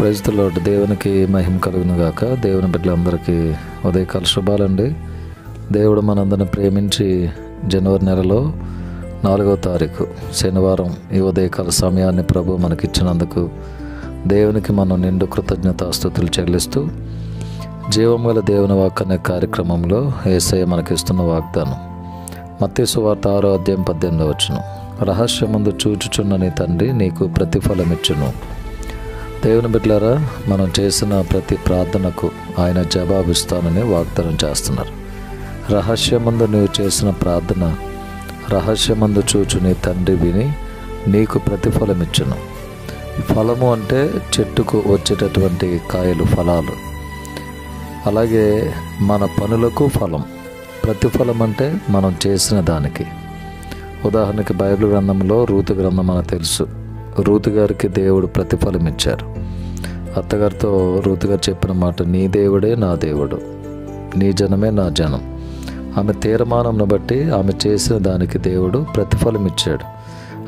Praise the lord. దేవునికి మహిమ కలుగును గాక. దేవుని బిడ్డలందరికీ ఉదయకాల శుభాలండి. దేవుడు మనందరిని ప్రేమించి జనవరి నెలలో 4వ తారీఖు శనివారం ఈ ఉదయకాల సమయాన్ని ప్రభు మనకిచ్చినందుకు దేవునికి మనం నిండు కృతజ్ఞతాస్తుతులు చెల్లిస్తూ జీవం గల దేవుని వాక్కు అనే కార్యక్రమంలో యేసయ్య మనకిస్తున్న వాగ్దానం మత్తయి సువార్త 6వ అధ్యాయం 18వ వచనం. రహస్యమందు చూచుచున్న నీ తండ్రి నీకు ప్రతిఫలమిచ్చును. దేవుని బిడ్డలారా, మనం చేసిన ప్రతి ప్రార్థనకు ఆయన జవాబిస్తానని వాగ్దానం చేస్తున్నారు. రహస్యమందు నీవు చేసిన ప్రార్థన రహస్యమందు చూచు నీ తండ్రి విని నీకు ప్రతిఫలమిచ్చును. ఫలము అంటే చెట్టుకు వచ్చేటటువంటి కాయలు, ఫలాలు. అలాగే మన పనులకు ఫలం. ప్రతిఫలం అంటే మనం చేసిన దానికి. ఉదాహరణకి బైబిల్ గ్రంథంలో రూతు గ్రంథం మనకు తెలుసు. రూతు గారికి దేవుడు ప్రతిఫలం ఇచ్చారు. అత్తగారితో రూతు గారు చెప్పిన మాట, నీ దేవుడే నా దేవుడు, నీ జనమే నా జనం. ఆమె తీర్మానంను బట్టి ఆమె చేసిన దానికి దేవుడు ప్రతిఫలం ఇచ్చాడు.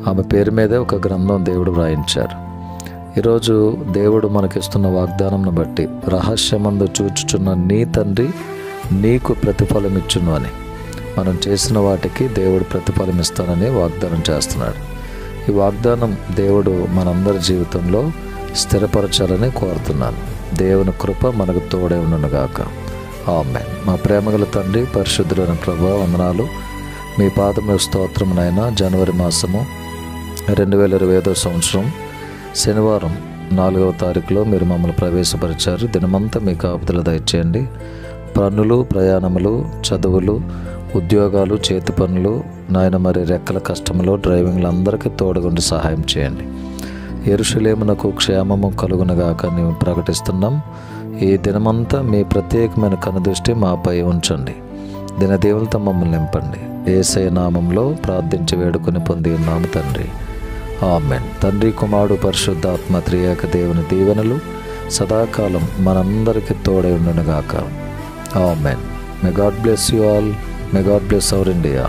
ఆమె పేరు మీదే ఒక గ్రంథం దేవుడు వ్రాయించారు. ఈరోజు దేవుడు మనకిస్తున్న వాగ్దానంను బట్టి రహస్యమందు చూచుచున్న నీ తండ్రి నీకు ప్రతిఫలం ఇచ్చును అని, మనం చేసిన వాటికి దేవుడు ప్రతిఫలం ఇస్తానని వాగ్దానం చేస్తున్నాడు. ఈ వాగ్దానం దేవుడు మనందరి జీవితంలో స్థిరపరచాలని కోరుతున్నాను. దేవుని కృప మనకు తోడే ఉండునుగాక. ఆమేన్. మా ప్రేమగల తండ్రి, పరిశుద్ధులైన ప్రభువా, వందనాలు. మీ పాదము స్తోత్రమునైనా జనవరి మాసము 2025వ సంవత్సరం శనివారం 4వ తారీఖులో మీరు మమ్మల్ని ప్రవేశపరిచారు. దినమంతా మీ కాపుదల దయచేయండి. పనులు, ప్రయాణములు, చదువులు, ఉద్యోగాలు, చేతి పనులు, నాయన మరి రెక్కల కష్టములు, డ్రైవింగ్లు అందరికీ తోడుగుండి సహాయం చేయండి. యెరూషలేమునకు క్షేమము కలుగునగాక నీవు ప్రకటిస్తున్నాం. ఈ దినమంతా మీ ప్రత్యేకమైన కనుదృష్టి మాపై ఉంచండి. దినదేవులతో మమ్మల్ని నింపండి. యేసయ్య నామంలో ప్రార్థించి వేడుకొని పొంది ఉన్నాము తండ్రి. ఆమేన్. తండ్రి, కుమారుడు, పరిశుద్ధాత్మ త్రియేక దేవుని దీవెనలు సదాకాలం మనందరికీ తోడై ఉండునుగాక. ఆమేన్. May God bless you all. May God bless our India.